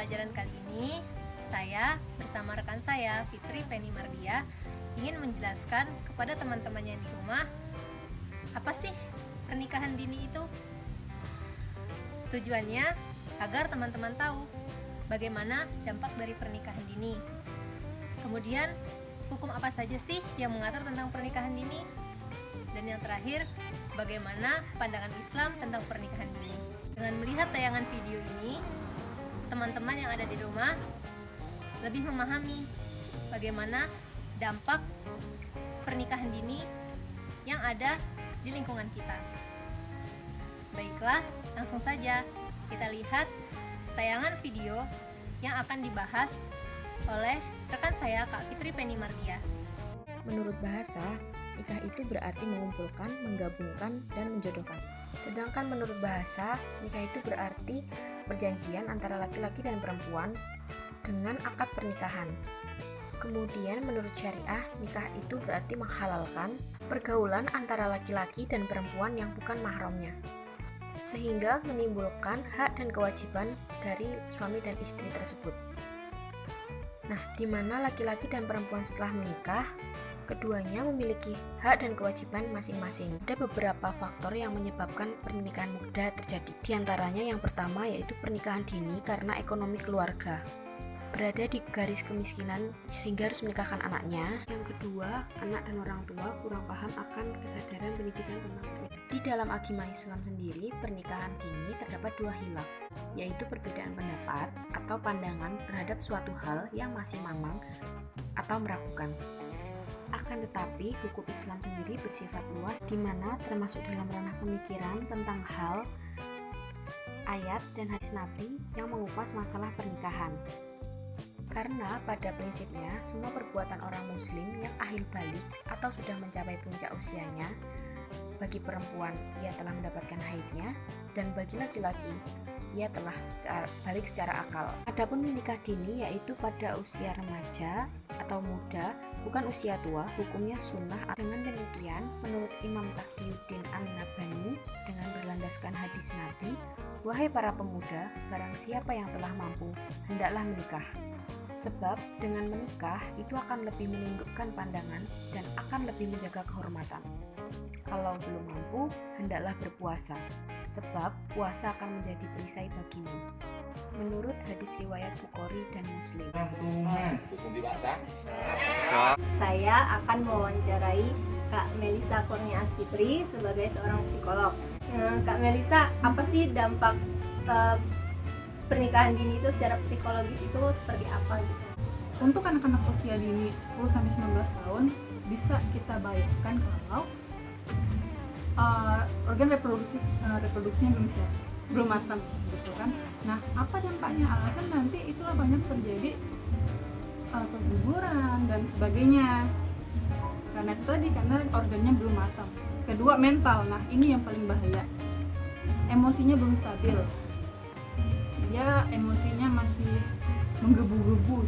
pelajaran kali ini, saya bersama rekan saya, Fitri Feni Mardia, ingin menjelaskan kepada teman-teman yang di rumah, apa sih pernikahan dini itu? Tujuannya agar teman-teman tahu bagaimana dampak dari pernikahan dini. Kemudian, hukum apa saja sih yang mengatur tentang pernikahan dini? Dan yang terakhir, bagaimana pandangan Islam tentang pernikahan dini? Dengan melihat tayangan video ini, teman-teman yang ada di rumah lebih memahami bagaimana dampak pernikahan dini yang ada di lingkungan kita. Baiklah, langsung saja kita lihat tayangan video yang akan dibahas oleh rekan saya, Kak Fitri Feni Mardia. Menurut bahasa, nikah itu berarti mengumpulkan, menggabungkan, dan menjodohkan. Sedangkan menurut bahasa, nikah itu berarti perjanjian antara laki-laki dan perempuan dengan akad pernikahan. Kemudian menurut syariah, nikah itu berarti menghalalkan pergaulan antara laki-laki dan perempuan yang bukan mahramnya, sehingga menimbulkan hak dan kewajiban dari suami dan istri tersebut. Nah, di mana laki-laki dan perempuan setelah menikah, keduanya memiliki hak dan kewajiban masing-masing. Ada beberapa faktor yang menyebabkan pernikahan muda terjadi. Di antaranya yang pertama yaitu pernikahan dini karena ekonomi keluarga. Berada di garis kemiskinan sehingga harus menikahkan anaknya. Yang kedua, anak dan orang tua kurang paham akan kesadaran pendidikan tentang pernikahan. Di dalam agama Islam sendiri, pernikahan dini terdapat dua khilaf, yaitu perbedaan pendapat atau pandangan terhadap suatu hal yang masih mamang atau meragukan. Akan tetapi, hukum Islam sendiri bersifat luas, di mana termasuk dalam ranah pemikiran tentang hal, ayat, dan hadis Nabi yang mengupas masalah pernikahan. Karena pada prinsipnya, semua perbuatan orang muslim yang akhir balik atau sudah mencapai puncak usianya, bagi perempuan ia telah mendapatkan haidnya, dan bagi laki-laki ia telah balik secara akal. Adapun menikah dini yaitu pada usia remaja atau muda, bukan usia tua, hukumnya sunnah. Dengan demikian, menurut Imam Taqiyuddin An-Nabhani dengan berlandaskan hadis Nabi, wahai para pemuda, barang siapa yang telah mampu, hendaklah menikah. Sebab dengan menikah itu akan lebih menundukkan pandangan dan akan lebih menjaga kehormatan. Kalau belum mampu, hendaklah berpuasa, sebab puasa akan menjadi perisai bagimu. Menurut hadis riwayat Bukhari dan Muslim. Saya akan mewawancarai Kak Melisa Kurnia Astipri sebagai seorang psikolog. Kak Melisa, apa sih dampak pernikahan dini itu secara psikologis itu seperti apa gitu? Untuk anak-anak usia dini 10-19 tahun bisa kita bayangkan kalau organ reproduksinya belum matang gitu kan. Nah, apa dampaknya? Alasan nanti itulah banyak terjadi keguguran dan sebagainya. Karena itu tadi, karena organnya belum matang. Kedua, mental. Nah, ini yang paling bahaya. Emosinya belum stabil. Dia emosinya masih menggebu-gebu.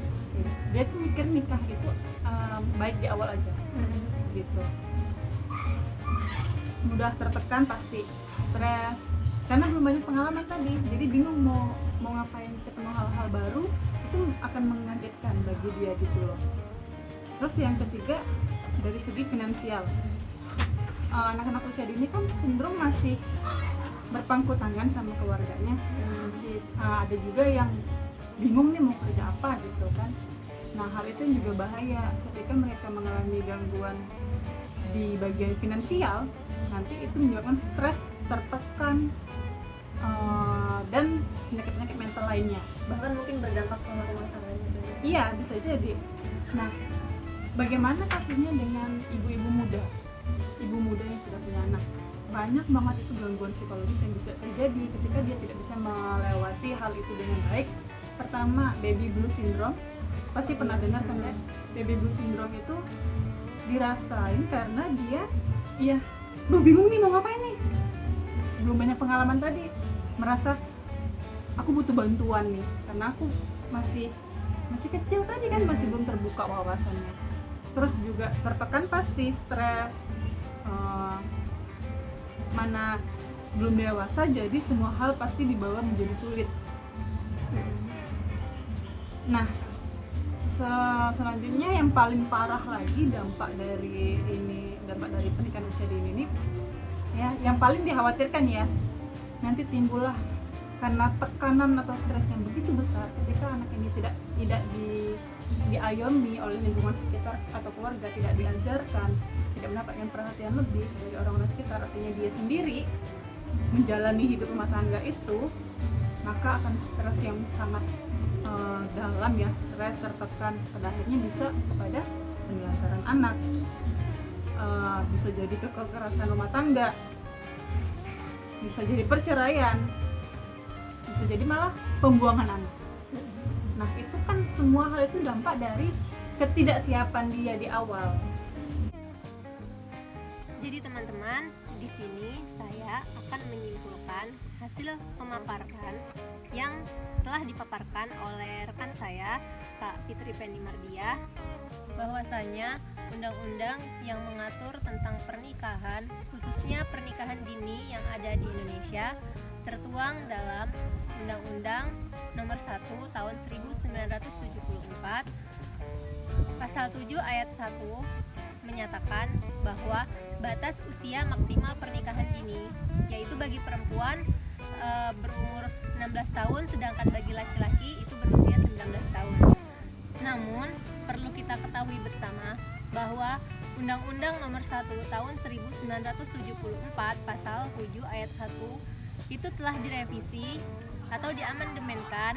Dia tuh mikir nikah itu baik di awal aja, gitu. Mudah tertekan, pasti stres karena belum banyak pengalaman tadi, jadi bingung mau ngapain, ketemu hal-hal baru itu akan mengagetkan bagi dia gitu loh. Terus yang ketiga, dari segi finansial, anak-anak usia dini kan cenderung masih berpangku tangan sama keluarganya, dan masih ada juga yang bingung nih mau kerja apa gitu kan. Nah, hal itu juga bahaya ketika mereka mengalami gangguan di bagian finansial, nanti itu menyebabkan stres, tertekan, dan penyakit-penyakit mental lainnya. Bahkan mungkin berdampak sama rumah tangganya sendiri. Iya, bisa jadi. Nah, bagaimana kasusnya dengan ibu-ibu muda? Ibu muda yang sudah punya anak. Banyak banget itu gangguan psikologis yang bisa terjadi ketika dia tidak bisa melewati hal itu dengan baik. Pertama, baby blue syndrome. Pasti pernah dengar kan ya? Baby blue syndrome itu dirasain karena dia bingung nih mau ngapain nih, belum banyak pengalaman tadi, merasa aku butuh bantuan nih karena aku masih kecil tadi kan, masih belum terbuka wawasannya. Terus juga tertekan, pasti stres, mana belum dewasa, jadi semua hal pasti dibawa menjadi sulit. Nah, selanjutnya yang paling parah lagi dampak dari pernikahan usia dini ini, ya, yang paling dikhawatirkan ya, nanti timbullah karena tekanan atau stres yang begitu besar ketika anak ini tidak diayomi oleh lingkungan sekitar atau keluarga, tidak diajarkan, tidak mendapatkan perhatian lebih dari orang-orang sekitar, artinya dia sendiri menjalani hidup rumah tangga itu, maka akan stres yang sangat dalam ya, stres tertekan, pada akhirnya bisa kepada penelantaran anak, bisa jadi kekerasan rumah tangga, bisa jadi perceraian, bisa jadi malah pembuangan anak. Nah, itu kan semua hal itu dampak dari ketidaksiapan dia di awal. Jadi teman-teman, di sini saya akan menyimpulkan hasil pemaparan yang telah dipaparkan oleh rekan saya, Kak Fitri Pendi Mardia, bahwasanya undang-undang yang mengatur tentang pernikahan, khususnya pernikahan dini yang ada di Indonesia, tertuang dalam Undang-Undang Nomor 1 Tahun 1974, Pasal 7 Ayat 1 menyatakan bahwa batas usia maksimal pernikahan dini yaitu bagi perempuan berumur 16 tahun, sedangkan bagi laki-laki itu berusia 19 tahun. Namun, perlu kita ketahui bersama bahwa Undang-Undang Nomor 1 Tahun 1974 Pasal 7 Ayat 1 itu telah direvisi atau diamandemenkan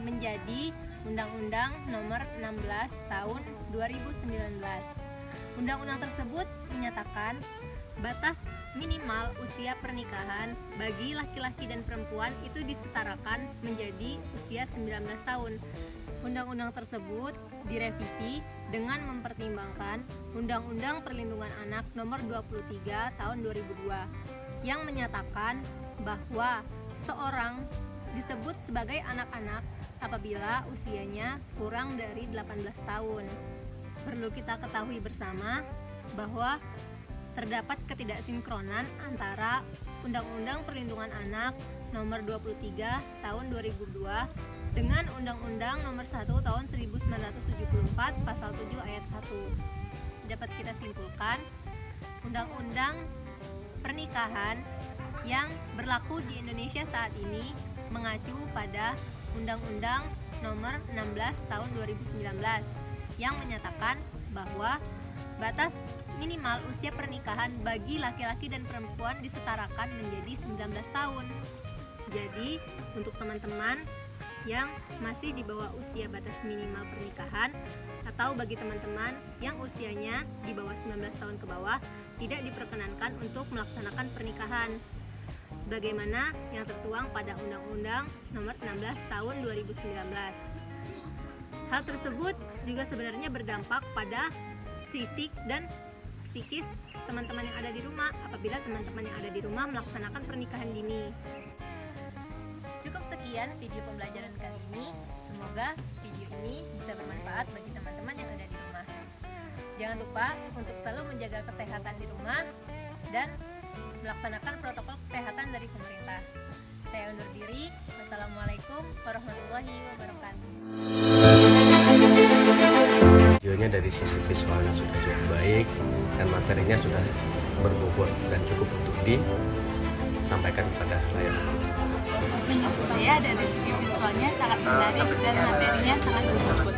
menjadi Undang-Undang Nomor 16 Tahun 2019. Undang-undang tersebut menyatakan batas minimal usia pernikahan bagi laki-laki dan perempuan itu disetarakan menjadi usia 19 tahun. Undang-undang tersebut direvisi dengan mempertimbangkan Undang-Undang Perlindungan Anak Nomor 23 Tahun 2002 yang menyatakan bahwa seseorang disebut sebagai anak-anak apabila usianya kurang dari 18 tahun. Perlu kita ketahui bersama bahwa terdapat ketidaksinkronan antara Undang-Undang Perlindungan Anak Nomor 23 Tahun 2002 dengan Undang-Undang Nomor 1 Tahun 1974 Pasal 7 Ayat 1. Dapat kita simpulkan, Undang-Undang Pernikahan yang berlaku di Indonesia saat ini mengacu pada Undang-Undang Nomor 16 Tahun 2019 yang menyatakan bahwa batas minimal usia pernikahan bagi laki-laki dan perempuan disetarakan menjadi 19 tahun. Jadi, untuk teman-teman yang masih di bawah usia batas minimal pernikahan atau bagi teman-teman yang usianya di bawah 19 tahun ke bawah, tidak diperkenankan untuk melaksanakan pernikahan sebagaimana yang tertuang pada Undang-Undang Nomor 16 Tahun 2019. Hal tersebut juga sebenarnya berdampak pada fisik dan psikis teman-teman yang ada di rumah apabila teman-teman yang ada di rumah melaksanakan pernikahan dini. Cukup sekian video pembelajaran kali ini. Semoga video ini bisa bermanfaat bagi teman-teman yang ada di rumah. Jangan lupa untuk selalu menjaga kesehatan di rumah dan melaksanakan protokol kesehatan dari pemerintah. Saya undur diri. Wassalamualaikum warahmatullahi wabarakatuh. Videonya dari sisi visualnya sudah cukup baik dan materinya sudah berbobot dan cukup untuk disampaikan kepada layar. Menurut saya dari segi visualnya sangat menarik dan materinya sangat berbobot.